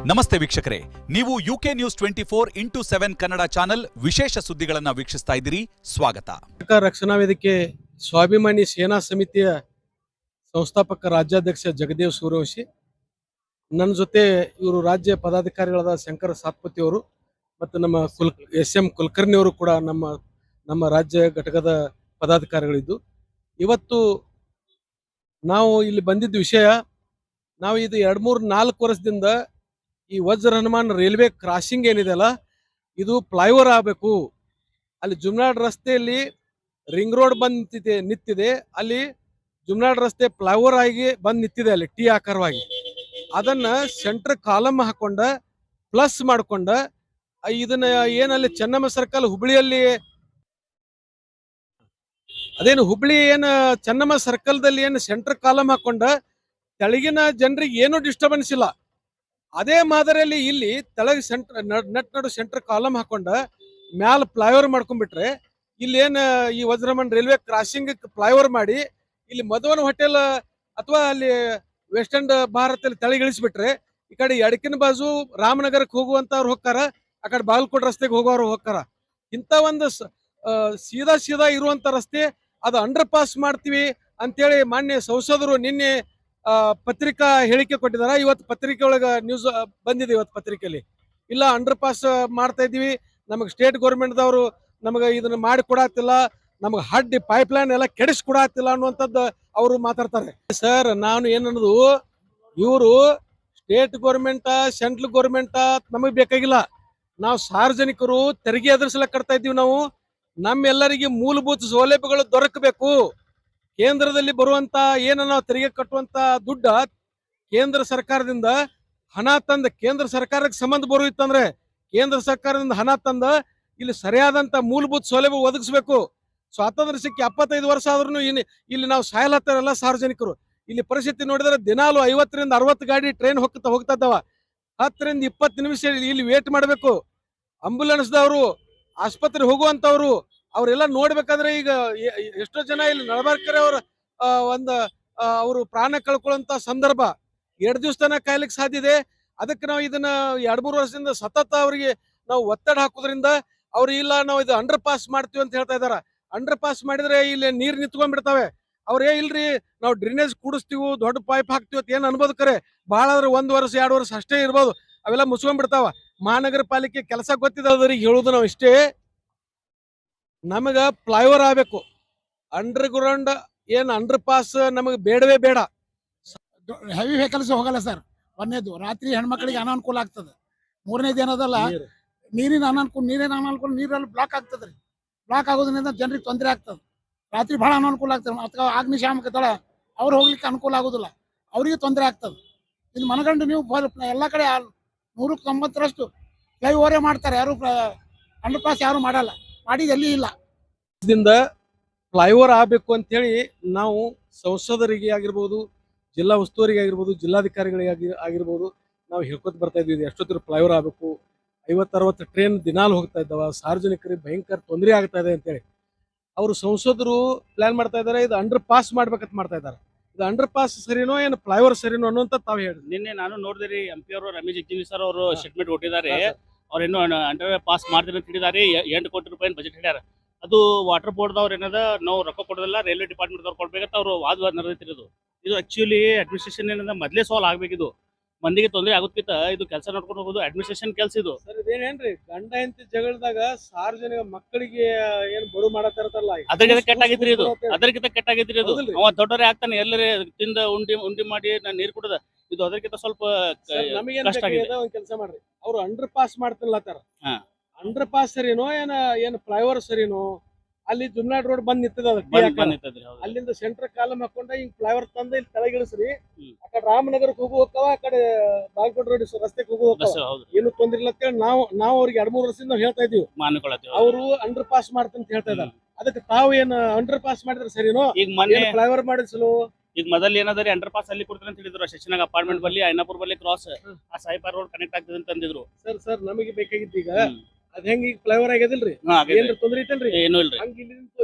ನಮಸ್ತೆ ವೀಕ್ಷಕರೇ, ನೀವು UK news 24x7 Kannada channel ವಿಶೇಷ ಸುದ್ದಿಗಳನ್ನು ವೀಕ್ಷಿಸ್ತಾ ಇದ್ದೀರಿ. ಸ್ವಾಗತ. ರಕ್ಷಣಾ ವೇದಿಕೆ ಸ್ವಾಭಿಮಾನಿ ಸೇನಾ ಸಮಿತಿಯ ಸಂಸ್ಥಾಪಕ ರಾಜ್ಯಾಧ್ಯಕ್ಷ ಜಗದೇವ್ ಸೂರ್ಯವಂಶಿ, ನನ್ನ ಜೊತೆ ಇವರು ರಾಜ್ಯ ಪದಾಧಿಕಾರಿಗಳಾದ ಶಂಕರ ಸಾತ್ಪತಿ ಅವರು ಮತ್ತು ನಮ್ಮ SM ಕುಲಕರ್ಣಿ ಅವರು ಕೂಡ ನಮ್ಮ ರಾಜ್ಯ ಘಟಕದ ಪದಾಧಿಕಾರಿಗಳಿದ್ದು, ಇವತ್ತು ನಾವು ಇಲ್ಲಿ ಬಂದಿದ್ದ ವಿಷಯ, ನಾವು ಇದು 2-3-4 ವರ್ಷದಿಂದ ಈ ವಜ್ರ ಹನುಮಾನ್ ರೈಲ್ವೆ ಕ್ರಾಸಿಂಗ್ ಏನಿದೆ ಅಲ್ಲ, ಇದು ಫ್ಲೈಓವರ್ ಆಗಬೇಕು. ಅಲ್ಲಿ ಜುಮ್ನಾಡ್ ರಸ್ತೆಯಲ್ಲಿ ರಿಂಗ್ ರೋಡ್ ಬಂದು ನಿಂತಿದೆ, ಅಲ್ಲಿ ಜುಮ್ನಾಡ್ ರಸ್ತೆ ಫ್ಲೈಓವರ್ ಆಗಿ ಬಂದು ನಿಂತಿದೆ, ಅಲ್ಲಿ ಟಿ ಆಕಾರವಾಗಿ. ಅದನ್ನ ಸೆಂಟರ್ ಕಾಲಮ್ ಹಾಕೊಂಡ ಪ್ಲಸ್ ಮಾಡ್ಕೊಂಡ ಇದನ್ನ ಏನಲ್ಲಿ ಚೆನ್ನಮ್ಮ ಸರ್ಕಲ್ ಹುಬ್ಳಿಯಲ್ಲಿ ಅದೇನು ಹುಬ್ಳಿ ಏನು ಚೆನ್ನಮ್ಮ ಸರ್ಕಲ್ದಲ್ಲಿ ಏನು ಸೆಂಟರ್ ಕಾಲಮ್ ಹಾಕೊಂಡ ತೆಳಗಿನ ಜನರಿಗೆ ಏನು ಡಿಸ್ಟರ್ಬೆನ್ಸ್ ಇಲ್ಲ. ಅದೇ ಮಾದರಿಯಲ್ಲಿ ಇಲ್ಲಿ ತೆಳಗೆ ನಡು ಸೆಂಟರ್ ಕಾಲಮ್ ಹಾಕೊಂಡ ಮ್ಯಾಲ ಫ್ಲೈಓವರ್ ಮಾಡ್ಕೊಂಡ್ಬಿಟ್ರೆ, ಇಲ್ಲಿ ಏನು ಈ ವಜ್ರಮನ್ ರೈಲ್ವೆ ಕ್ರಾಸಿಂಗ್ ಫ್ಲೈಓವರ್ ಮಾಡಿ ಇಲ್ಲಿ ಮಧುವನ್ ಹೋಟೆಲ್ ಅಥವಾ ಅಲ್ಲಿ ವೆಸ್ಟ್ ಭಾರತದಲ್ಲಿ ತೆಳಗಿಳಿಸ್ಬಿಟ್ರೆ, ಈ ಕಡೆ ಎಡಕಿನ ಬಾಜು ರಾಮನಗರಕ್ಕೆ ಹೋಗುವಂತವ್ರು ಹೋಗ್ತಾರ, ಆ ಕಡೆ ಬಾಗಲಕೋಟೆ ರಸ್ತೆಗೆ ಹೋಗೋರು ಹೋಗ್ತಾರ. ಇಂಥ ಒಂದು ಸೀದಾ ಇರುವಂತ ರಸ್ತೆ ಅದು ಅಂಡರ್ ಪಾಸ್ ಮಾಡ್ತೀವಿ ಅಂತೇಳಿ ಮಾನ್ಯ ಸಂಸದರು ನಿನ್ನೆ ಪತ್ರಿಕಾ ಹೇಳಿಕೆ ಕೊಟ್ಟಿದಾರ. ಇವತ್ತು ಪತ್ರಿಕೆ ಒಳಗ ನ್ಯೂಸ್ ಬಂದಿದೆ, ಇವತ್ತು ಪತ್ರಿಕೆಯಲ್ಲಿ ಇಲ್ಲ ಅಂಡರ್ ಪಾಸ್ ಮಾಡ್ತಾ ಇದೀವಿ, ನಮಗೆ ಸ್ಟೇಟ್ ಗೌರ್ಮೆಂಟ್ದವರು ನಮಗೆ ಇದನ್ನ ಮಾಡಿ ಕೊಡತ್ತಿಲ್ಲ, ನಮಗೆ ಹಡ್ಡಿ ಪೈಪ್ ಲೈನ್ ಎಲ್ಲ ಕೆಡಿಸಿ ಕೊಡತ್ತಿಲ್ಲ ಅನ್ನುವಂಥದ್ದು ಅವರು ಮಾತಾಡ್ತಾರೆ. ಸರ್, ನಾನು ಏನನ್ನೋದು, ಇವರು ಸ್ಟೇಟ್ ಗೌರ್ಮೆಂಟ್ ಸೆಂಟ್ರಲ್ ಗೌರ್ಮೆಂಟ್ ನಮಗೆ ಬೇಕಾಗಿಲ್ಲ. ನಾವು ಸಾರ್ವಜನಿಕರು ತೆರಿಗೆ ಎದುರಿಸಲಕ್ಕೆ ಕಟ್ತಾ ಇದ್ದೀವಿ. ನಾವು ನಮ್ಮೆಲ್ಲರಿಗೆ ಮೂಲಭೂತ ಸೌಲಭ್ಯಗಳು ದೊರಕಬೇಕು. ಕೇಂದ್ರದಲ್ಲಿ ಬರುವಂತ ಏನ ನಾವು ತೆರಿಗೆ ಕಟ್ಟುವಂತ ದುಡ್ಡ ಕೇಂದ್ರ ಸರ್ಕಾರದಿಂದ ಹಣ ತಂದ, ಕೇಂದ್ರ ಸರ್ಕಾರಕ್ಕೆ ಸಂಬಂಧ ಬರುತ್ತಂದ್ರೆ ಕೇಂದ್ರ ಸರ್ಕಾರದಿಂದ ಹಣ ತಂದ ಇಲ್ಲಿ ಸರಿಯಾದಂತ ಮೂಲಭೂತ ಸೌಲಭ್ಯ ಒದಗಿಸಬೇಕು. ಸ್ವಾತಂತ್ರ್ಯ ಸಿಕ್ಕಿ 75 ವರ್ಷ ಆದ್ರೂ ಇಲ್ಲಿ ನಾವು ಸಾಯಲತ್ತಾರಲ್ಲ ಸಾರ್ವಜನಿಕರು. ಇಲ್ಲಿ ಪರಿಸ್ಥಿತಿ ನೋಡಿದ್ರೆ ದಿನಾಲು 50-60 ಗಾಡಿ ಟ್ರೈನ್ ಹೋಗ್ತಾ ಇದ್ದಾವ. 10-20 ನಿಮಿಷ ಇಲ್ಲಿ ವೇಟ್ ಮಾಡಬೇಕು. ಆಂಬುಲೆನ್ಸ್ದವರು, ಆಸ್ಪತ್ರೆಗೆ ಹೋಗುವಂತವ್ರು ಅವರೆಲ್ಲ ನೋಡ್ಬೇಕಾದ್ರೆ ಈಗ ಎಷ್ಟೋ ಜನ ಇಲ್ಲಿ ನಳಬಾರ್ಕರ್ ಅವ್ರ ಅವರು ಪ್ರಾಣ ಕಳ್ಕೊಳ್ಳುವಂತ ಸಂದರ್ಭ 2 ದಿವಸ ತನಕ ಕಾಯ್ಲಿಕ್ಕೆ ಸಾಧ್ಯ ಇದೆ. ಅದಕ್ಕೆ ನಾವು ಇದನ್ನ 2-3 ವರ್ಷದಿಂದ ಸತತ ಅವರಿಗೆ ನಾವು ಒತ್ತಡ ಹಾಕೋದ್ರಿಂದ ಅವ್ರು ಇಲ್ಲ ನಾವು ಇದು ಅಂಡರ್ ಪಾಸ್ ಮಾಡ್ತೀವಿ ಅಂತ ಹೇಳ್ತಾ ಇದಾರ. ಅಂಡರ್ ಪಾಸ್ ಮಾಡಿದ್ರೆ ಇಲ್ಲಿ ನೀರ್ ನಿಂತ್ಕೊಂಡ್ಬಿಡ್ತಾವೆ. ಅವ್ರೇ ಇಲ್ರಿ ನಾವು ಡ್ರೈನೇಜ್ ಕೂಡಿಸ್ತೀವಿ, ದೊಡ್ಡ ಪೈಪ್ ಹಾಕ್ತಿವಿ ಅಂತ ಏನ್ ಅನ್ಬೋದು. ಕರೆ ಬಹಳ ಆದ್ರೆ 1 ವರ್ಷ 2 ವರ್ಷ ಅಷ್ಟೇ ಇರ್ಬೋದು, ಅವೆಲ್ಲ ಮುಚ್ಕೊಂಡ್ಬಿಡ್ತಾವ. ಮಹಾನಗರ ಪಾಲಿಕೆ ಕೆಲಸ ಗೊತ್ತಿದ್ದವ್ರಿಗೆ ಹೇಳುದು ನಾವು ಇಷ್ಟೇ, ನಮಗ ಫ್ಲೈಓವರ್ ಆಗ್ಬೇಕು. ಅಂಡರ್ ಗ್ರೌಂಡ್ ಏನ್ ಅಂಡರ್ ಪಾಸ್ ನಮಗೆ ಬೇಡವೇ ಬೇಡ. ಹೆವಿ ವೆಹಿಕಲ್ಸ್ ಹೋಗಲ್ಲ ಸರ್. ಒಂದನೇದು ರಾತ್ರಿ ಹೆಣ್ಮಕ್ಳಿಗೆ ಅನಾನುಕೂಲ ಆಗ್ತದೆ. ಮೂರನೇದು ಏನದಲ್ಲ, ನೀರಿನ ಅನಾನುಕೂಲ, ನೀರಲ್ಲಿ ಬ್ಲಾಕ್ ಆಗ್ತದ್ರಿ. ಬ್ಲಾಕ್ ಆಗೋದ್ರಿಂದ ಜನರಿಗೆ ತೊಂದರೆ ಆಗ್ತದೆ. ರಾತ್ರಿ ಬಹಳ ಅನಾನುಕೂಲ ಆಗ್ತದೆ. ಅಥವಾ ಅಗ್ನಿಶಾಮಕ ದಳ ಅವ್ರು ಹೋಗ್ಲಿಕ್ಕೆ ಅನುಕೂಲ ಆಗೋದಿಲ್ಲ, ಅವರಿಗೆ ತೊಂದರೆ ಆಗ್ತದೆ. ಇಲ್ಲಿ ಮನಗಂಡು ನೀವು ಎಲ್ಲ ಕಡೆ 190ರಷ್ಟು ಫ್ಲೈಓವರೇ ಮಾಡ್ತಾರೆ, ಯಾರು ಅಂಡರ್ ಪಾಸ್ ಯಾರು ಮಾಡಲ್ಲ, ಮಾಡಿದ ಎಲ್ಲಿ ಇಲ್ಲ. ಫ್ಲೈಓವರ್ ಆಗ್ಬೇಕು ಅಂತ ಹೇಳಿ ನಾವು ಸಂಸದರಿಗೆ ಆಗಿರ್ಬೋದು, ಜಿಲ್ಲಾ ಉಸ್ತುವಾರಿಗೆ ಆಗಿರ್ಬೋದು, ಜಿಲ್ಲಾಧಿಕಾರಿಗಳಿಗೆ ಆಗಿರ್ಬೋದು ನಾವು ಹೇಳ್ಕೊತ ಬರ್ತಾ ಇದ್ವಿ. ಎಷ್ಟೊತ್ತರ ಫ್ಲೈಓವರ್ ಆಗ್ಬೇಕು, 50-60 ಟ್ರೈನ್ ದಿನಾಲು ಹೋಗ್ತಾ ಇದ್ದಾವ, ಸಾರ್ವಜನಿಕರಿಗೆ ಭಯಂಕರ ತೊಂದರೆ ಆಗ್ತಾ ಇದೆ ಅಂತೇಳಿ ಅವರು ಸಂಸದರು ಪ್ಲಾನ್ ಮಾಡ್ತಾ ಇದಾರೆ. ಇದು ಅಂಡರ್ ಪಾಸ್ ಮಾಡ್ಬೇಕಂತ ಮಾಡ್ತಾ ಇದಾರೆ. ಇದು ಅಂಡರ್ ಪಾಸ್ ಸರಿನೋ ಏನು ಫ್ಲೈಓವರ್ ಸರಿನೋ ಅನ್ನೋಂತ ತಾವು ಹೇಳಿ. ನಿನ್ನೆ ನಾನು ನೋಡಿದ್ರಿ, MP ಅವರು ರಮೇಶ್ ಜಿಗ್ಜಿಗಿ ಸರ್ ಅವರು ಸ್ಟೇಟ್ಮೆಂಟ್ ಕೊಟ್ಟಿದ್ದಾರೆ. ಅವ್ರೇನು ಅಂಡರ್ ಪಾಸ್ ಮಾಡ್ತಾರೆ ಅಂತ ಹೇಳಿದ್ದಾರೆ. 8 ಕೋಟಿ ರೂಪಾಯಿ ಬಜೆಟ್ ಹೇಳ್ಯಾರ. ಅದು ವಾಟರ್ ಬೋರ್ಡ್ದವ್ರು ಏನದ ನಾವು ರೊಕ್ಕ ಕೊಡೋದಿಲ್ಲ, ರೈಲ್ವೆ ಡಿಪಾರ್ಟ್ಮೆಂಟ್ದವ್ರು ಕೊಡ್ಬೇಕಂತ ಅವರು ವಾದ ನಡೆದಿರೋದು. ಇದು ಆಕ್ಚುಲಿ ಅಡ್ಮಿನಿಸ್ಟ್ರೇಷನ್ ಏನದ ಮೊದಲೇ ಸಾಲ್ವ್ ಆಗ್ಬೇಕಿದು. ಮಂದಿಗೆ ತೊಂದರೆ ಆಗೋದಕ್ಕಿಂತ ಇದು ಕೆಲಸ ನೋಡ್ಕೊಂಡು ಹೋಗೋದು ಅಡ್ಮಿನಿಸ್ಟ್ರೇಷನ್ ಕೆಲಸ ಇದು. ಸರ್, ಇದೇನೇನ್ರಿ ಗಂಡ ಹೆಂಡತಿ ಜಗಳದಾಗ ಸಾರ್ವಜನಿಕ ಮಕ್ಕಳಿಗೆ ಏನ್ ಬರು ಮಾಡತ್ತಾರಲ್ಲ, ಅದಕ್ಕಿಂತ ಕೆಟ್ಟಾಗೈತ್ರಿ ಇದು. ಅದಕ್ಕಿಂತ ಕೆಟ್ಟಾಗೈತ್ರಿ ಇದು. ಅವ ದೊಡ್ಡವರೇ ಆಗ್ತಾನೆ, ಎಲ್ಲರೇ ತಿಂದ ಉಂಡಿ ಮಾಡಿ ನೀರ್ ಕುಡದ. ಇದು ಅದಕ್ಕಿಂತ ಸ್ವಲ್ಪ ಕಷ್ಟ ಆಗಿದೆ. ಒಂದ್ ಕೆಲಸ ಮಾಡ್ರಿ, ಅವ್ರು ಅಂಡರ್ ಪಾಸ್ ಮಾಡ್ತಿಲ್ಲತ್ತಾರ. ಅಂಡರ್ ಪಾಸ್ ಸರಿನೋ ಏನ್ ಫ್ಲೈಓವರ್ ಸರಿನೋ? ಅಲ್ಲಿ ಜುಮ್ನಾಡ್ ರೋಡ್ ಬಂದ್ ನಿಂತದ, ಅಲ್ಲಿಂದ ಸೆಂಟರ್ ಕಾಲಮ್ ಹಾಕೊಂಡ ಹಿಂಗ್ ಫ್ಲೈಓವರ್ ತಂದ ಇಲ್ಲಿ ತೆಳಗಿಳಿಸ್ರಿ. ಆ ಕಡೆ ರಾಮನಗರಕ್ಕೆ ಹೋಗುವಕ್ಕವ, ಆ ಕಡೆ ಬಾಗಲಕೋಟೆ ರೋಡ್ ರಸ್ತೆಗೆ ಹೋಗುವಕ್ಕವ, ಏನು ತೊಂದ್ರೆ ಇಲ್ಲ ಅಂತೇಳಿ ನಾವು ಅವ್ರಿಗೆ 2-3 ವರ್ಷದಿಂದ ಹೇಳ್ತಾ ಇದೀವಿ. ಅವರು ಅಂಡರ್ ಪಾಸ್ ಮಾಡ್ತಂತ ಹೇಳ್ತಾ ಇದಾರೆ. ಅದಕ್ಕೆ ತಾವು ಏನ್ ಅಂಡರ್ ಪಾಸ್ ಮಾಡಿದ್ರೆ ಸರಿನೋ? ಈಗ ಮೊನ್ನೆ ಫ್ಲೈಓವರ್ ಮಾಡಿಸಲು ಈಗ ಮೊದಲು ಏನಾದ್ರೆ ಅಂಡರ್ ಪಾಸ್ ಅಲ್ಲಿ ಕೊಡ್ತಾರೆ ಅಂತ ಹೇಳಿದ್ರು. ಶಶಿನಾಗ್ ಅಪಾರ್ಟ್ಮೆಂಟ್ ಬಲ್ಲಿ, ಐನಾಪುರ್ ಬಲ್ಲಿ ಕ್ರಾಸ್ ಆ ಸಾಯಿಪಾರ್ ರೋಡ್ ಕನೆಕ್ಟ್ ಆಗ್ತದೆ ಅಂತ ಅಂದಿದ್ರು. ಸರ್ ನಮಗೆ ಬೇಕಾಗಿತ್ತು ಈಗ ಅದ್ ಹೆಂಗ್ ಈಗ ಫ್ಲೈಓವರ್ ಆಗ್ಯದಿಲ್ರಿ ಏನ್ರಿ ತೊಂದ್ರೆ ಐತೇನ್ರಿ ಏನೂ ಇಲ್ರಿ. ಹಂಗ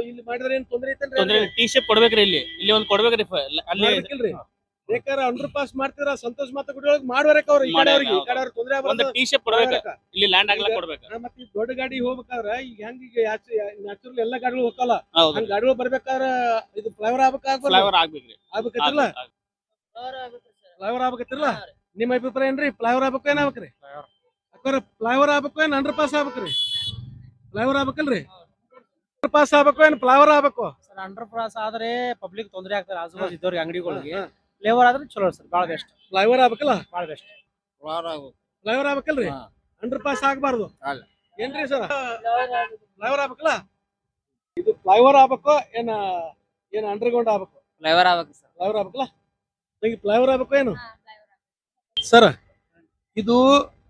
ಇಲ್ಲಿ ಮಾಡಿದ್ರೆ ಏನ್ ತೊಂದ್ರೆ ಐತೇನ್ರಿ ತೊಂದ್ರೆ ಟಿ ಶೇಪ್ ಕೊಡ್ಬೇಕ್ರಿ ಇಲ್ಲಿ ಒಂದ್ ಕೊಡ್ಬೇಕ್ರಿ ಅಲ್ಲಿ ಮಾಡ್ಬೇಕಿಲ್ರಿ ಬೇಕಾದ್ರೆ ಅಂಡರ್ ಪಾಸ್ ಮಾಡ್ತೀರಾ ಸಂತೋಷ್ ಮಾತುಕತೆ ಒಳಗ್ ಮಾಡ್ಬಾರಕ್ ಅವ್ರು ಈ ಕಡೆ ಅವ್ರಿಗೆ ಈ ಕಡೆ ಅವ್ರ ತೊಂದ್ರೆ ಒಂದ್ ಟಿ ಶೇಪ್ ಕೊಡ್ಬೇಕ ಇಲ್ಲಿ ಲ್ಯಾಂಡ್ ಆಗ್ಲಕ್ ಕೊಡ್ಬೇಕ. ಮತ್ತೆ ಈ ದೊಡ್ಡ ಗಾಡಿ ಹೋಗ್ಬೇಕಾದ್ರ ಈಗ ಹೆಂಗ್ ಈಗ ನ್ಯಾಚುರಲ್ ಎಲ್ಲಾ ಗಾಡಿಗಳು ಹೋಗಲ್ಲ ಹೌದು ಹಂಗ ಗಾಡಿಗಳು ಬರ್ಬೇಕಾದ್ರ ಇದು ಫ್ಲೈಓವರ್ ಆಗ್ಬೇಕಾಗ್ಬಾರ್ದು ಫ್ಲೈವರ್ ಆಗ್ಬೇಕ್ರಿ. ಆಗ್ಬೇಕತ್ತಿರಲ್ಲ ಫ್ಲೈಓವರ್ ಆಗ್ಬೇಕತ್ತಿರಲ್ಲ ನಿಮ್ಮ ಅಭಿಪ್ರಾಯ ಏನ್ರಿ ಫ್ಲೈಓವರ್ ಆಗ್ಬೇಕು ಏನ್ ಆಗ್ಬೇಕ್ರಿ ಅಕ್ಕೋರ ಫ್ಲೈಓವರ್ ಆಗ್ಬೇಕು ಏನ್ ಅಂಡರ್ ಪಾಸ್ ಆಗ್ಬೇಕ್ರಿ ಫ್ಲೈಓವರ್ ಆಗ್ಬೇಕಲ್ರಿ ಅಂಡರ್ ಪಾಸ್ ಆಗ್ಬೇಕು ಏನ್ ಫ್ಲೈಓವರ್ ಆಗ್ಬೇಕು ಸರ್ ಅಂಡರ್ ಪಾಸ್ ಆದ್ರೆ ಪಬ್ಲಿಕ್ ತೊಂದರೆ ಆಗ್ತಾರೆ ಆಜು ಬಾಜು ಇದ್ದವ್ರಿಗೆ ಅಂಗಡಿಗಳಿಗೆ ಫ್ಲೇವರ್ ಆದ್ರೆ ಚಲೋ ಸರ್ ಭಾಳ ಬೆಸ್ಟ್ ಫ್ಲೈಓವರ್ ಆಗ್ಬೇಕಲ್ಲ ಭಾಳ ಬೆಸ್ಟ್ ಫ್ಲೈಓವರ್ ಆಗ್ಬೇಕಲ್ರಿ ಅಂಡರ್ ಪಾಸ್ ಆಗ್ಬಾರ್ದು ಏನ್ರಿ ಸರ್ ಫ್ಲೈಓವರ್ ಆಗ್ಬೇಕಲ್ಲ ಇದು ಫ್ಲೈಓವರ್ ಆಗ್ಬೇಕು ಏನ್ ಏನ್ ಅಂಡರ್ ಗ್ರೌಂಡ್ ಆಗ್ಬೇಕು ಫ್ಲೇವರ್ ಆಗ್ಬೇಕು ಸರ್ ಫ್ಲೈಓವರ್ ಆಗ್ಬೇಕಲ್ಲ ನಿಮಗೆ ಫ್ಲೈಓವರ್ ಆಗ್ಬೇಕು ಏನು ಸರ್ ಇದು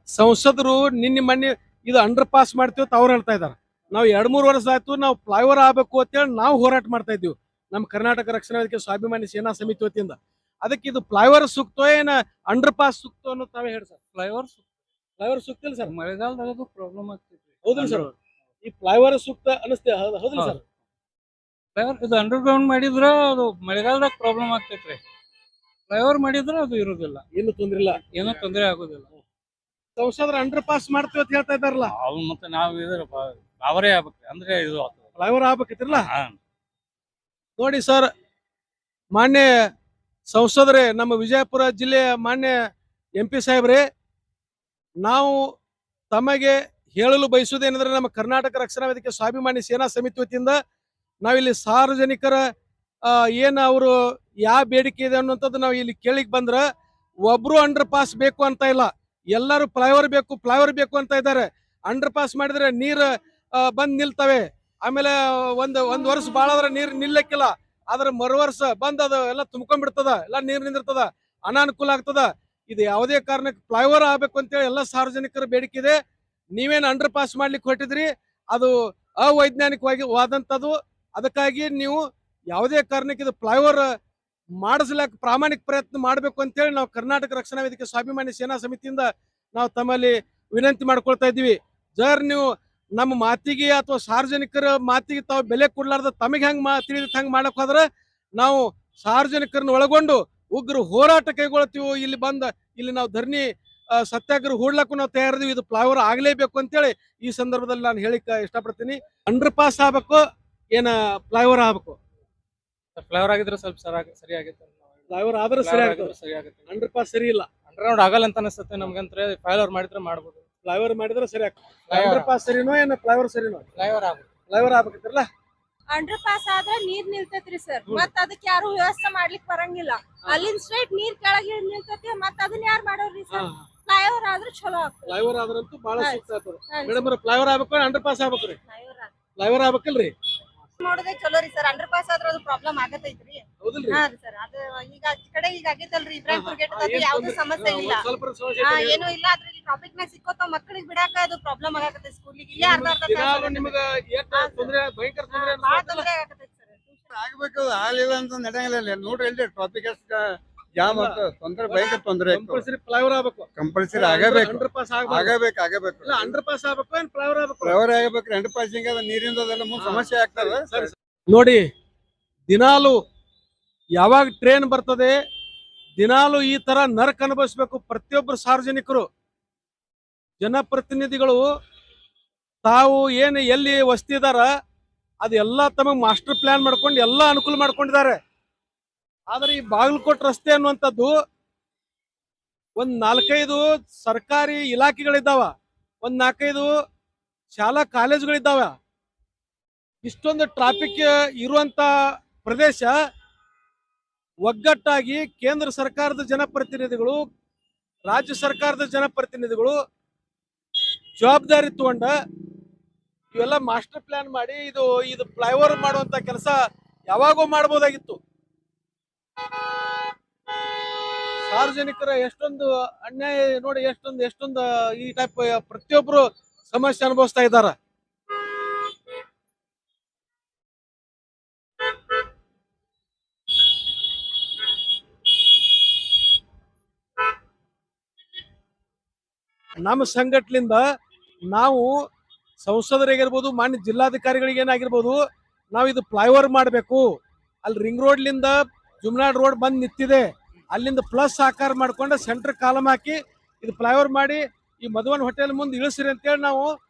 ಸಂಸದರು ನಿನ್ನೆ ಮೊನ್ನೆ ಇದು ಅಂಡರ್ ಪಾಸ್ ಮಾಡ್ತೀವಿ ಅಂತ ಅವ್ರು ಹೇಳ್ತಾ ಇದಾರೆ ನಾವು 2-3 ವರ್ಷ ಆಯ್ತು ನಾವು ಫ್ಲೈಓವರ್ ಆಗ್ಬೇಕು ಅಂತೇಳಿ ನಾವು ಹೋರಾಟ ಮಾಡ್ತಾ ಇದ್ದೀವಿ ನಮ್ಮ ಕರ್ನಾಟಕ ರಕ್ಷಣಾ ವೇದಿಕೆ ಸ್ವಾಭಿಮಾನಿ ಸೇನಾ ಸಮಿತಿ ವತಿಯಿಂದ ಅದಕ್ಕೆ ಇದು ಫ್ಲೈಓವರ್ ಸೂಕ್ತ ಏನ ಅಂಡರ್ ಪಾಸ್ ಸೂಕ್ತ ಅನ್ನೋ ತಾವೇ ಹೇಳಿ ಸರ್ ಫ್ಲೈಓವರ್ ಸೂಕ್ತ ಇಲ್ಲ ಸರ್ ಮಳೆಗಾಲದಾಗ ಪ್ರಾಬ್ಲಮ್ ಆಗ್ತೈತಿ ಹೌದಿಲ್ಲ ಸರ್ ಈ ಫ್ಲೈಓವರ್ ಸೂಕ್ತ ಅನಿಸ್ತೇ ಹೌದಿಲ್ಲ ಸರ್ ಫ್ಲೇವರ್ ಇದು ಅಂಡರ್ ಗ್ರೌಂಡ್ ಮಾಡಿದ್ರ ಅದು ಮಳೆಗಾಲದಾಗ ಪ್ರಾಬ್ಲಮ್ ಆಗ್ತೈತ್ರಿ ಫ್ಲೇವರ್ ಮಾಡಿದ್ರ ಅದು ಇರುದಿಲ್ಲ ಏನು ತೊಂದ್ರೆ ಇಲ್ಲ ಏನೂ ತೊಂದರೆ ಆಗುದಿಲ್ಲ ಸಂಸದರು ಅಂಡರ್ ಪಾಸ್ ಮಾಡ್ತೀವಿ ಅಂತ ಹೇಳ್ತಾ ಇದ್ದಾರಲ್ಲ ಅವ್ ಮತ್ತೆ ನಾವು ಇದ್ರ ಅವರೇ ಆಗ್ಬೇಕ್ರಿ ಅಂದ್ರೆ ಇದು ಫ್ಲೈಓವರ್ ಆಗ್ಬೇಕಿತ್ರಲ್ಲ ನೋಡಿ ಸರ್ ಮಾನ್ಯ ಸಂಸದರೇ ನಮ್ಮ ವಿಜಯಪುರ ಜಿಲ್ಲೆಯ ಮಾನ್ಯ MP ಸಾಹೇಬ್ರೆ ನಾವು ತಮಗೆ ಹೇಳಲು ಬಯಸುವುದೇನೆಂದ್ರೆ ನಮ್ಮ ಕರ್ನಾಟಕ ರಕ್ಷಣಾ ವೇದಿಕೆ ಸ್ವಾಭಿಮಾನಿ ಸೇನಾ ಸಮಿತಿ ವತಿಯಿಂದ ನಾವಿಲ್ಲಿ ಸಾರ್ವಜನಿಕರ ಏನು ಅವರು ಯಾವ ಬೇಡಿಕೆ ಇದೆ ಅನ್ನುವಂಥದ್ದು ನಾವು ಇಲ್ಲಿ ಕೇಳಿಕ್ ಬಂದ್ರ ಒಬ್ರು ಅಂಡರ್ ಪಾಸ್ ಬೇಕು ಅಂತ ಇಲ್ಲ ಎಲ್ಲರೂ ಫ್ಲೈಓವರ್ ಬೇಕು ಅಂತ ಇದ್ದಾರೆ ಅಂಡರ್ ಪಾಸ್ ಮಾಡಿದ್ರೆ ನೀರು ಬಂದ್ ನಿಲ್ತವೆ ಆಮೇಲೆ ಒಂದ್ ವರ್ಷ ಬಾಳ ಆದ್ರೆ ನೀರ್ ನಿಲ್ಲಕ್ಕಿಲ್ಲ ಆದ್ರೆ ಮರು ವರ್ಷ ಬಂದ್ ಅದು ಎಲ್ಲ ತುಂಬ್ಕೊಂಡ್ಬಿಡ್ತದ ಎಲ್ಲ ನೀರ್ ನಿಂದಿರ್ತದ ಅನಾನುಕೂಲ ಆಗ್ತದ ಇದು ಯಾವುದೇ ಕಾರಣಕ್ಕೆ ಫ್ಲೈಓವರ್ ಆಗ್ಬೇಕು ಅಂತೇಳಿ ಎಲ್ಲ ಸಾರ್ವಜನಿಕರ ಬೇಡಿಕೆ ಇದೆ ನೀವೇನು ಅಂಡರ್ ಪಾಸ್ ಮಾಡ್ಲಿಕ್ಕೆ ಹೊರಟಿದ್ರಿ ಅದು ಅವೈಜ್ಞಾನಿಕವಾಗಿ ವಾದಂಥದ್ದು ಅದಕ್ಕಾಗಿ ನೀವು ಯಾವುದೇ ಕಾರಣಕ್ಕೆ ಇದು ಫ್ಲೈಓವರ್ ಮಾಡಿಸ್ಲಾಕ ಪ್ರಾಮಾಣಿಕ ಪ್ರಯತ್ನ ಮಾಡಬೇಕು ಅಂತೇಳಿ ನಾವು ಕರ್ನಾಟಕ ರಕ್ಷಣಾ ವೇದಿಕೆ ಸ್ವಾಭಿಮಾನಿ ಸೇನಾ ಸಮಿತಿಯಿಂದ ನಾವು ತಮ್ಮಲ್ಲಿ ವಿನಂತಿ ಮಾಡ್ಕೊಳ್ತಾ ಇದ್ದೀವಿ ಜರ್ ನೀವು ನಮ್ಮ ಮಾತಿಗೆ ಅಥವಾ ಸಾರ್ವಜನಿಕರ ಮಾತಿಗೆ ತಾವು ಬೆಲೆ ಕೊಡ್ಲಾರ್ದ ತಮಗೆ ಹೆಂಗ್ ತಿಳಿದ ಹಂಗ್ ಮಾಡಕ್ ಹೋದ್ರೆ ನಾವು ಸಾರ್ವಜನಿಕರನ್ನ ಒಳಗೊಂಡು ಉಗ್ರ ಹೋರಾಟ ಕೈಗೊಳ್ತೀವಿ ಇಲ್ಲಿ ನಾವು ಧರಣಿ ಸತ್ಯಾಗ್ರಹ ಹೂಡ್ಲಕ್ಕೂ ನಾವು ತಯಾರಿದೀವಿ ಇದು ಫ್ಲೈಓವರ್ ಆಗ್ಲೇಬೇಕು ಅಂತೇಳಿ ಈ ಸಂದರ್ಭದಲ್ಲಿ ನಾನು ಹೇಳಿಕ್ ಇಷ್ಟಪಡ್ತೀನಿ ಅಂಡರ್ ಪಾಸ್ ಆಗ್ಬೇಕು ಏನ ಫ್ಲೈಓವರ್ ಆಗ್ಬೇಕು ಫ್ಲೇವರ್ ಆಗಿದ್ರೆ ಸ್ವಲ್ಪ ಸರಿಯಾಗಿತ್ತು ಫ್ಲೈಓವರ್ ಆದ್ರೆ ಸರಿ ಆಗುತ್ತೆ ಸರಿ ಆಗುತ್ತೆ ಅಂಡರ್ ಪಾಸ್ ಸರಿ ಇಲ್ಲ ಅಂಡರ್ ಗ್ರೌಂಡ್ ಆಗಲ್ಲ ಅಂತ ಅನಿಸುತ್ತೆ ನಮ್ಗಂದ್ರೆ ಫ್ಲೈವರ್ ಮಾಡಿದ್ರೆ ಮಾಡ್ಬೋದು ಫ್ಲೈಓವರ್ ಮಾಡಿದ್ರೆ ಸರಿ ಆಗ್ತದೆ ಅಂಡರ್ ಪಾಸ್ ಸರಿನೋ ಏನ ಫ್ಲೈಓವರ್ ಸರಿನೋ ಫ್ಲೈವರ್ ಆಗ್ಬೋದು ಫ್ಲೈಓವರ್ ಆಗ್ಬೇಕಿತ್ರಲ್ಲ ಅಂಡರ್ ಪಾಸ್ ಆದ್ರೆ ನೀರ್ ನಿಲ್ತೈತ್ರಿ ಸರ್ ಮತ್ ಅದಕ್ಕೆ ಯಾರು ವ್ಯವಸ್ಥೆ ಮಾಡ್ಲಿಕ್ ಬರಂಗಿಲ್ಲ ಅಲ್ಲಿಂದ ಸ್ಟ್ರೈಟ್ ನೀರ್ ಕೆಳಗೆ ನಿಲ್ತೈತಿ ಮತ್ ಅದನ್ನ ಯಾರು ಮಾಡೋರ್ರಿ ಸರ್ ಫ್ಲೈಓವರ್ ಆದ್ರೆ ಚಲೋ ಆಗ್ತದೆ ಫ್ಲೈಓವರ್ ಆದ್ರಂತೂ ಬಹಳ ಸೂಕ್ತ ಆಗ್ತದೆ ಮೇಡಮ್ ಫ್ಲೈಓವರ್ ಆಗ್ಬೇಕು ಅಂಡರ್ ಪಾಸ್ ಆಗ್ಬೇಕ್ರಿ ಫ್ಲೈಓವರ್ ಫ್ಲೈಓವರ್ ಆಗ್ಬೇಕಲ್ರಿ ನೋಡೋದೇ ಚಲೋ ರೀ ಸರ್ ಅಂಡರ್ ಪಾಸ್ ಆದ್ರೆ ಅದು ಪ್ರಾಬ್ಲಮ್ ಆಗತೈತ್ರಿ ಹೌದಿಲ್ರಿ ಹಾ ರೀ ಸರ್ ಅದು ಈಗ ಈ ಕಡೆ ಈಗ ಆಗೈತಲ್ರಿ ಇಬ್ರಾಹಿಂಪುರ್ ಗೇಟ್ ಯಾವ್ದು ಸಮಸ್ಯೆ ಇಲ್ಲ ಸ್ವಲ್ಪ ಸಮಸ್ಯೆ ಹಾ ಏನೂ ಇಲ್ಲ ಅದ್ರ ಟ್ರಾಫಿಕ್ ನಾಗ ಸಿಕ್ಕೋತಾವ ಮಕ್ಕಳಿಗೆ ಬಿಡಾಕ ಅದು ಪ್ರಾಬ್ಲಮ್ ಆಗತ್ತೆ ಸ್ಕೂಲಿಗೆ ಇಲ್ಲೇ ಅರ್ಧ ದಿನಾಲು ನಿಮಗ ಏಟ್ ತೊಂದ್ರೆ ಭಯಂಕರ ತೊಂದ್ರೆ ಭಾಳ ತೊಂದ್ರೆ ಆಗತೈತಿ ಸರ್ ಆಗ್ಬೇಕು ಆಗ್ಲಿಲ್ಲ ಅಂತ ನಡೆಯಂಗಿಲ್ಲ ನೋಡ್ರಿ ಇಲ್ಲಿ ಟ್ರಾಫಿಕ್ ಎಷ್ಟು ಜಾಮ್ ಆಗ್ತದೆ ತೊಂದ್ರೆ ಭಯಂಕರ ತೊಂದ್ರೆ ಕಂಪಲ್ಸರಿ ಫ್ಲೈಓವರ್ ಆಗ್ಬೇಕು ಕಂಪಲ್ಸರಿ ಆಗಬೇಕು ಅಂಡರ್ ಪಾಸ್ ಆಗ್ಬೇಕು ಆಗಬೇಕು ಇಲ್ಲ ಅಂಡರ್ ಪಾಸ್ ಆಗ್ಬೇಕು ಏನ್ ಫ್ಲೈಓವರ್ ಆಗ್ಬೇಕು ಫ್ಲೈವರ್ ಆಗಬೇಕು ಅಂಡರ್ ಪಾಸಿಂಗ್ ಅದ ನೀರಿಂದ ಅದೆಲ್ಲ ಮುಂದೆ ಸಮಸ್ಯೆ ಆಗ್ತದೆ ನೋಡಿ ದಿನಾಲು ಯಾವಾಗ ಟ್ರೈನ್ ಬರ್ತದೆ ದಿನಾಲು ಈ ತರ ನರಕ ಅನುಭವಿಸ್ಬೇಕು ಪ್ರತಿಯೊಬ್ಬರು ಸಾರ್ವಜನಿಕರು ಜನಪ್ರತಿನಿಧಿಗಳು ತಾವು ಏನು ಎಲ್ಲಿ ವಸ್ತಿ ಇದಾರ ಅದೆಲ್ಲ ತಮಗೆ ಮಾಸ್ಟರ್ ಪ್ಲಾನ್ ಮಾಡ್ಕೊಂಡು ಎಲ್ಲ ಅನುಕೂಲ ಮಾಡ್ಕೊಂಡಿದ್ದಾರೆ ಆದ್ರೆ ಈ ಬಾಗಲಕೋಟೆ ರಸ್ತೆ ಅನ್ನುವಂಥದ್ದು ಒಂದ್ 4-5 ಸರ್ಕಾರಿ ಇಲಾಖೆಗಳಿದ್ದಾವ ಒಂದ್ 4-5 ಶಾಲಾ ಕಾಲೇಜುಗಳಿದ್ದಾವ ಇಷ್ಟೊಂದು ಟ್ರಾಫಿಕ್ ಇರುವಂತ ಪ್ರದೇಶ ಒಗ್ಗಟ್ಟಾಗಿ ಕೇಂದ್ರ ಸರ್ಕಾರದ ಜನಪ್ರತಿನಿಧಿಗಳು ರಾಜ್ಯ ಸರ್ಕಾರದ ಜನಪ್ರತಿನಿಧಿಗಳು ಜವಾಬ್ದಾರಿ ತಗೊಂಡ ಇವೆಲ್ಲ ಮಾಸ್ಟರ್ ಪ್ಲಾನ್ ಮಾಡಿ ಇದು ಫ್ಲೈಓವರ್ ಮಾಡುವಂತ ಕೆಲಸ ಯಾವಾಗೋ ಮಾಡಬಹುದಾಗಿತ್ತು ಸಾರ್ವಜನಿಕರ ಎಷ್ಟೊಂದು ಅನ್ಯಾಯ ನೋಡಿ ಎಷ್ಟೊಂದು ಈ ಟೈಪ್ ಪ್ರತಿಯೊಬ್ರು ಸಮಸ್ಯೆ ಅನುಭವಿಸ್ತಾ ಇದ್ದಾರೆ ನಮ್ಮ ಸಂಘಟನೆಯಿಂದ ನಾವು ಸಂಸದರಿಗಿರ್ಬೋದು ಮಾನ್ಯ ಜಿಲ್ಲಾಧಿಕಾರಿಗಳಿಗೆ ಏನಾಗಿರ್ಬೋದು, ನಾವು ಇದು ಫ್ಲೈಓವರ್ ಮಾಡಬೇಕು, ಅಲ್ಲಿ ರಿಂಗ್ ರೋಡ್ಲಿಂದ ಜುಮ್ನಾಡ್ ರೋಡ್ ಬಂದ್ ನಿಂತಿದೆ, ಅಲ್ಲಿಂದ ಪ್ಲಸ್ ಆಕಾರ ಮಾಡ್ಕೊಂಡು ಸೆಂಟರ್ ಕಾಲಮ್ ಹಾಕಿ ಇದು ಫ್ಲೈಓವರ್ ಮಾಡಿ ಈ ಮಧುವನ್ ಹೋಟೆಲ್ ಮುಂದೆ ಇಳಿಸ್ರಿ ಅಂತೇಳಿ ನಾವು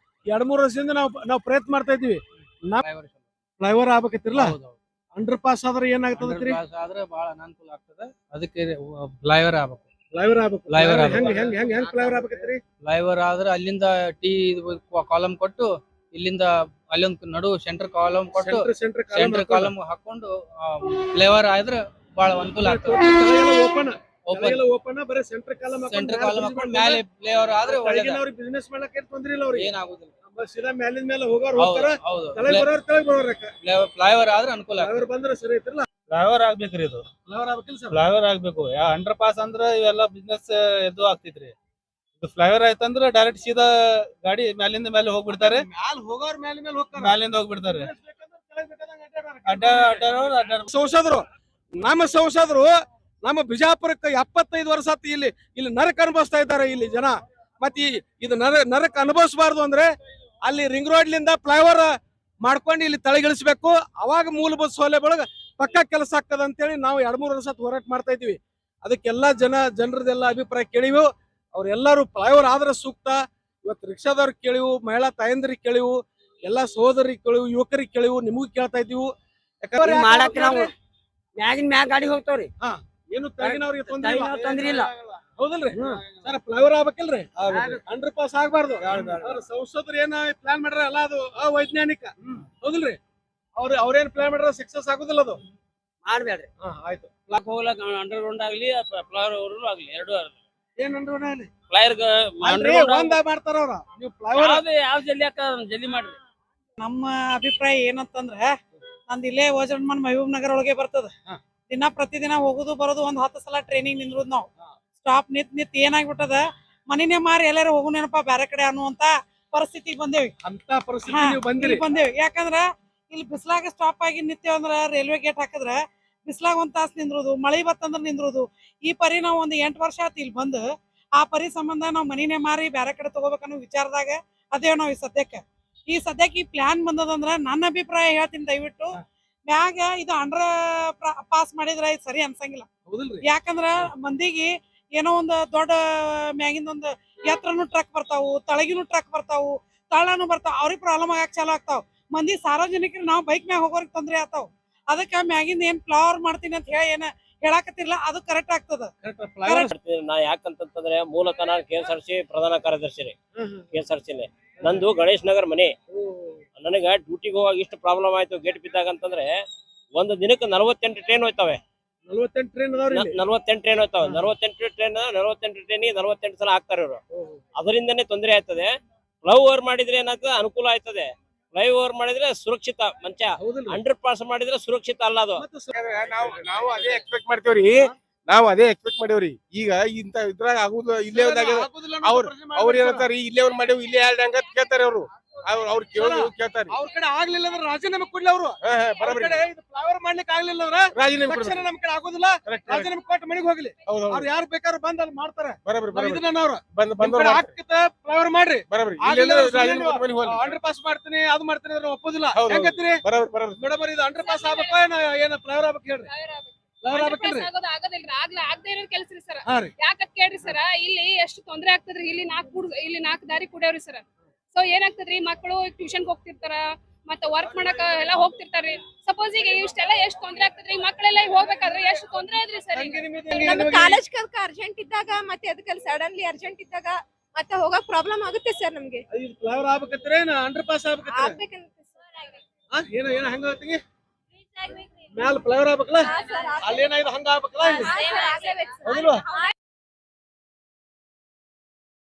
2-3 ವರ್ಷದಿಂದ ನಾವು ಪ್ರಯತ್ನ ಮಾಡ್ತಾ ಇದ್ವಿ. ಫ್ಲೈಓವರ್ ಆಗ್ಬೇಕತ್ತಿರಲ್ಲ, ಅಂಡರ್ ಪಾಸ್ ಆದ್ರೆ ಏನಾಗ್ತದ್ರಿ? ಆದ್ರೆ ಬಹಳ ಅನುಕೂಲ ಆಗ್ತದೆ. ಅದಕ್ಕೆ ಫ್ಲೈಓವರ್ ಆಗ್ಬೇಕು. ಫ್ಲೈಓವರ್ ಆಗ್ಬೇಕು. Flyover ಹೆಂಗ್ ಆಗ್ಬೇಕು. ಹೆಂಗ್ ಹೆಂಗ್ ಹೆಂಗ್ ಫ್ಲೈಓವರ್ ಆಗ್ಬೇಕತ್ರಿ? ಫ್ಲೈಓವರ್ ಆದ್ರೆ ಅಲ್ಲಿಂದ ಕಾಲಮ್ ಕೊಟ್ಟು ಇಲ್ಲಿಂದ ಅಲ್ಲೊಂದು ನಡು ಸೆಂಟರ್ ಕಾಲಮ್ ಕೊಟ್ಟು ಸೆಂಟರ್ ಕಾಲಮ್ ಹಾಕೊಂಡು ಫ್ಲೈಓವರ್ ಆದ್ರೆ ಬಹಳ ಅನುಕೂಲ ಆಗ್ತದೆ. ಓಪನ್ ಬರೀ ಸೆಂಟರ್ ಕಾಲಮ್ ಸೆಂಟರ್ ಕಾಲಮ್ ಹಾಕೊಂಡು ಮೇಲೆ ಫ್ಲೈಓವರ್ ಆದ್ರೆ ಒಳ್ಳೆದ. ಬಿಸಿನೆಸ್ ಮಾಡಕ್ಕೆ ತೊಂದ್ರೆ ಇಲ್ಲ ಅವ್ರಿಗೆ. ಏನಾಗುದಿಲ್ಲ. ಸೀದಾ ಮೇಲಿನ ಮೇಲೆ ಹೋಗೋರು ಹೋಗ್ತಾರ, ಹೌದು. ತಲೆ ಬರೋರು ತಲೆಗೆ ಬರೋರಕ್ಕ. ಫ್ಲೈಓವರ್ ಆದ್ರೆ ಅನುಕೂಲ ಆಗ್ತದೆ. ಫ್ಲೈಓವರ್ ಬಂದ್ರೆ ಸರಿ ಐತಿರಲ್ಲ. ಫ್ಲೈಓವರ್ ಆಗ್ಬೇಕ್ರಿ ಇದು. ಫ್ಲೈಓವರ್ ಆಗ್ಬೇಕಿಲ್ಲ ಸರ್? ಫ್ಲೈಓವರ್ ಆಗ್ಬೇಕು. ಅಂಡರ್ ಪಾಸ್ ಅಂದ್ರ ಇವೆಲ್ಲ ಬಿಸ್ನೆಸ್ ಎದ್ದು ಆಗ್ತೈತ್ರಿ. ಇದು ಫ್ಲೈಓವರ್ ಆಯ್ತಂದ್ರ ಡೈರೆಕ್ಟ್ ಸೀದಾ ಗಾಡಿ ಮ್ಯಾಲಿಂದ ಮೇಲೆ ಹೋಗ್ಬಿಡ್ತಾರೆ, ಮ್ಯಾಲ್ ಹೋಗೋರ್ ಮೇಲಿನ ಮೇಲೆ ಹೋಗ್ತಾರ. ಮ್ಯಾಲಿಂದ ಹೋಗ್ಬಿಡ್ತಾರೆ. ಸಂಸದರು ನಮ್ಮ ಬಿಜಾಪುರಕ್ಕೆ 75 ವರ್ಷ ಆತು ಇಲ್ಲಿ ನರಕ ಅನುಭವಿಸ್ತಾ ಇದ್ದಾರೆ ಇಲ್ಲಿ ಜನ. ಮತ್ತೆ ಇದು ನರಕ ಅನುಭವಿಸಬಾರ್ದು ಅಂದ್ರೆ ಅಲ್ಲಿ ರಿಂಗ್ ರೋಡ್ಲಿಂದ ಫ್ಲೈಓವರ್ ಮಾಡ್ಕೊಂಡು ಇಲ್ಲಿ ತಳಗಿಳಿಸ್ಬೇಕು. ಅವಾಗ ಮೂಲಭೂತ ಸೌಲಭ್ಯೊಳಗ ಪಕ್ಕ ಕೆಲಸ ಆಗ್ತದ ಅಂತೇಳಿ ನಾವು 2-3 ವರ್ಷ ಹೋರಾಟ ಮಾಡ್ತಾ ಇದೀವಿ. ಅದಕ್ಕೆಲ್ಲ ಜನರದೆಲ್ಲ ಅಭಿಪ್ರಾಯ ಕೇಳಿವು. ಅವ್ರೆಲ್ಲರೂ ಫ್ಲೈಓವರ್ ಆದ್ರೆ ಸೂಕ್ತ. ಇವತ್ತು ರಿಕ್ಷಾದವ್ರಿಗೆ ಕೇಳಿವು, ಮಹಿಳಾ ತಾಯಂದ್ರಿಗೆ ಕೇಳಿವು, ಎಲ್ಲಾ ಸಹೋದರಿಗೆ ಕೇಳಿವು, ಯುವಕರಿಗೆ ಕೇಳಿವು, ನಿಮಗೂ ಕೇಳ್ತಾ ಇದೀವಿ. ಮಾಡಕ್ ನಾವು ಮ್ಯಾಗಿನ ಮ್ಯಾಗ ಗಾಡಿ ಹೋಗ್ತಾವ್ರಿ. ಏನು ತಳಗಿನವ್ರಿಗೆ ತೊಂದ್ರೆ ತೊಂದ್ರೆ ಇಲ್ಲ. ಹೌದಲ್ರಿ ಸರ್? ಫ್ಲೈಓವರ್ ಆಗ್ಬೇಕಿಲ್ರಿ? ಅಂಡರ್ ಪಾಸ್ ಆಗ್ಬಾರ್ದು. ಸಂಸದರು ಏನ ಪ್ಲಾನ್ ಮಾಡ್ರ ಅಲ್ಲ, ಅದು ಅವೈಜ್ಞಾನಿಕ. ಹೌದಲ್ರಿ? ಅವ್ರೇನ್ ಪ್ಲಾನ್ ಮಾಡ್ರ ಸಕ್ಸಸ್ ಆಗುದಿಲ್ಲ ಅದು. ಮಾಡ್ಬೇಡ್ರಿ. ಆಯ್ತು. ಹೋಗ್ಲಕ್ ಅಂಡರ್ ಗ್ರೌಂಡ್ ಆಗ್ಲಿ ಫ್ಲೈಓವರ್ ಆಗ್ಲಿ ಎರಡು ಏನ್ ಅಂಡ್ರ ಫ್ಲೈರ್ ಒಂದ ಮಾಡ್ತಾರ ಅವ್ರ. ನೀವು ಫ್ಲೈಓವರ್ ಯಾವ ಜಲ್ದಿ ಮಾಡ್ರಿ. ನಮ್ಮ ಅಭಿಪ್ರಾಯ ಏನಂತಂದ್ರ, ನಂದ್ ಇಲ್ಲೇ ವಜ್ರಮನ್ ಮಹಬೂಬ್ ನಗರ ಒಳಗೆ ಬರ್ತದ. ಪ್ರತಿದಿನ ಹೋಗುದು ಬರೋದು 10 ಸಲ ಟ್ರೈನಿಂಗ್ ನಿಂದ್ರುದ್ ನಾವು. ಸ್ಟಾಪ್ ನಿಂತ್ ಏನಾಗ್ಬಿಟ್ಟದ, ಮನಿನೇ ಮಾರಿ ಎಲ್ಲಾರು ಹೋಗುನೇನಪ್ಪ ಬ್ಯಾರೆ ಕಡೆ ಅನ್ನುವಂತ ಪರಿಸ್ಥಿತಿಗೆ ಬಂದೇವಿ. ಅಂತ ಪರಿಸ್ಥಿತಿ ನೀವು ಬಂದಿರಿ. ಯಾಕಂದ್ರ ಇಲ್ಲಿ ಬಿಸ್ಲಾಗ ಸ್ಟಾಪ್ ಆಗಿ ನಿಂತೇವ್ ಅಂದ್ರ ರೈಲ್ವೆ ಗೇಟ್ ಹಾಕಿದ್ರ ಬಿಸ್ಲಾಗ 1 ತಾಸ್ ನಿಂದ್ರುದು, ಮಳಿ ಬತ್ತಂದ್ರ ನಿಂದ್ರುದು. ಈ ಪರಿ ನಾವ್ 8 ವರ್ಷ ಆತ್ ಇಲ್ಲಿ ಬಂದು. ಆ ಪರಿ ಸಂಬಂಧ ನಾವ್ ಮನಿನೇ ಮಾರಿ ಬ್ಯಾರೆ ಕಡೆ ತಗೋಬೇಕನ್ನೋ ವಿಚಾರದಾಗ ಅದೇವ್ ನಾವ್ ಈ ಸದ್ಯಕ್ಕೆ ಈ ಪ್ಲಾನ್ ಬಂದದಂದ್ರ ನನ್ನ ಅಭಿಪ್ರಾಯ ಹೇಳ್ತೀನಿ, ದಯವಿಟ್ಟು ಮ್ಯಾಗ ಇದು ಅಂಡರ್ ಪಾಸ್ ಮಾಡಿದ್ರ ಇದು ಸರಿ ಅನ್ಸಂಗಿಲ್ಲ. ಯಾಕಂದ್ರ ಮಂದಿಗೆ ಏನೋ ಒಂದು ದೊಡ್ಡ ಮ್ಯಾಗಿಂದ ಒಂದು ಎತ್ರನು ಟ್ರಕ್ ಬರ್ತಾವು, ತಳಗಿನೂ ಟ್ರಕ್ ಬರ್ತಾವು, ತಳ್ಳನು ಬರ್ತಾವ, ಅವ್ರಿಗೆ ಪ್ರಾಬ್ಲಮ್ ಆಗಕ್ ಚಾಲು ಆಗ್ತಾವ. ಮಂದಿ ಸಾರ್ವಜನಿಕರು ನಾವು ಬೈಕ್ ಮ್ಯಾಗ ಹೋಗೋರಿಗೆ ತೊಂದ್ರೆ ಆತಾವ್. ಅದಕ್ಕ ಮ್ಯಾಗಿಂದ ಏನ್ ಫ್ಲೈಓವರ್ ಮಾಡ್ತೀನಿ ಅಂತ ಹೇಳಿ ಹೇಳಾಕತ್ತಿರ್ಲ, ಅದು ಕರೆಕ್ಟ್ ಆಗ್ತದ. ನಾ ಯಾಕಂತಂದ್ರೆ ಮೂಲತಃ ನಾನು KSRTC ಪ್ರಧಾನ ಕಾರ್ಯದರ್ಶಿ ರೀ. KSRTC ನಂದು ಗಣೇಶ್ ನಗರ್ ಮನೆ. ನನಗ ಡ್ಯೂಟಿಗೆ ಹೋಗಾಗ ಇಷ್ಟು ಪ್ರಾಬ್ಲಮ್ ಆಯ್ತು ಗೇಟ್ ಬಿದ್ದಾಗ ಅಂತಂದ್ರೆ, ಒಂದು ದಿನಕ್ಕೆ 48 ಟ್ರೈನ್ ಹೋಯ್ತಾವೆ. 48 ಟ್ರೈನ್ ಅದಾವ್ರಿ. 48 ಟ್ರೈನ್ ಹೋಯ್ತಾವೆ. 48 ಟ್ರೈನಿಗೆ 48 ಸಲ ಹಾಕ್ತಾರೆ ಇವರು. ಅದರಿಂದನೇ ತೊಂದರೆ ಆಯ್ತದೆ. ಫ್ಲೈಓವರ್ ಮಾಡಿದ್ರೆ ಏನಾಗ್ತದೆ, ಅನುಕೂಲ ಆಯ್ತದೆ. ಫ್ಲೈಓವರ್ ಮಾಡಿದ್ರೆ ಸುರಕ್ಷಿತ ಮಂಚ. ಅಂಡರ್ ಪಾಸ್ ಮಾಡಿದ್ರೆ ಸುರಕ್ಷಿತ ಅಲ್ಲ ಅದು. ನಾವು ಅದೇ ಎಕ್ಸ್ಪೆಕ್ಟ್ ಮಾಡ್ತೇವ್ರಿ. ಈಗ ಇಂತ ಇದ್ರಾಗ ಆಗುದು ಇಲ್ಲೇ ಅವ್ರ ಏನಂತಾರ, ಇಲ್ಲೇ ಒಂದ್ ಮಾಡೇವ್, ಇಲ್ಲೇ ಹೇಳ್ದಂಗ ಕೇಳ್ತಾರೆ ಅವ್ರು. ಅವ್ರು ಕೇಳ್ತಾರೆ. ಅವ್ರ ಕಡೆ ಆಗ್ಲಿಲ್ಲ ಅಂದ್ರೆ ರಾಜೀನಾಮೆ ಕೊಡ್ಲಿ ಅವರು. ಫ್ಲೈಓವರ್ ಮಾಡ್ಲಿಕ್ಕೆ ಆಗ್ಲಿಲ್ಲ ಅಂದ್ರೆ ರಾಜೀನಾಮೆ ನಮ್ ಕಡೆ ಆಗೋದಿಲ್ಲ. ರಾಜೀನಾಮೆ ಕೊಟ್ಟು ಮನೆಗೆ ಹೋಗ್ಲಿ. ಅವ್ರು ಯಾರು ಬೇಕಾದ್ರೂ ಬಂದ್ ಅಲ್ಲಿ ಮಾಡ್ತಾರೆ. ಫ್ಲೈಓವರ್ ಮಾಡ್ರಿ, ಅಂಡರ್ ಪಾಸ್ ಮಾಡ್ತೀನಿ ಅದು ಮಾಡ್ತೀನಿ ಅಂದ್ರೆ ಒಪ್ಪೋದಿಲ್ಲ. ಹೆಂಗತ್ರಿ ಮೇಡಮ್? ಇದು ಅಂಡರ್ ಪಾಸ್ ಆಗ್ಬೇಕು ಏನ ಫ್ಲೈಓವರ್ ಆಗ್ಬೇಕು ಹೇಳ್ರಿ? ಕೆಲ್ಸ್ರಿ ಸರ್. ಯಾಕತ್ ಕೇಳ್ರಿ ಸರ, ಇಲ್ಲಿ ಎಷ್ಟು ತೊಂದ್ರೆ ಆಗ್ತದ್ರಿ. ಇಲ್ಲಿ 4 ದಾರಿ ಕುಡ್ಯಾವ್ರಿ ಸರ್. ಸೊ ಏನಾಗ್ತದ್ರಿ, ಮಕ್ಕಳು ಟ್ಯೂಷನ್ ಹೋಗ್ತಿರ್ತಾರ, ಮತ್ತೆ ವರ್ಕ್ ಮಾಡಕ ಎಲ್ಲ ಹೋಗ್ತಿರ್ತಾರ್ರಿ. ಸಪೋಸ್ ಈಗ ಇಷ್ಟೆಲ್ಲ ಎಷ್ಟು ತೊಂದ್ರೆ ಆಗ್ತದ್ರಿ, ಮಕ್ಕಳೆಲ್ಲ ಹೋಗ್ಬೇಕಾದ್ರೆ ಎಷ್ಟು ತೊಂದ್ರೆ ಇದ್ರಿ ಸರ್. ಕಾಲೇಜ್ ಅರ್ಜೆಂಟ್ ಇದ್ದಾಗ ಮತ್ತೆ ಅದಕ್ಕೆ ಸಡನ್ಲಿ ಅರ್ಜೆಂಟ್ ಇದ್ದಾಗ ಮತ್ತೆ ಹೋಗಕ್ ಪ್ರಾಬ್ಲಮ್ ಆಗುತ್ತೆ ಸರ್ ನಮ್ಗೆ. ಫ್ಲೈಓವರ್ ಆಗ್ಬೇಕತ್ರಿ, ಅಂಡರ್ ಪಾಸ್ ಆಗ್ಬೇಕತ್ರಿ. ಏನ ಹಂಗ ಮ್ಯಾಲ ಫ್ಲೈಓವರ್ ಆಗ್ಬೇಕಲ್ಲ, ಅಲ್ಲೇನಾಯ್ತು ಹಂಗ ಆಗ್ಬೇಕಲ್ಲ.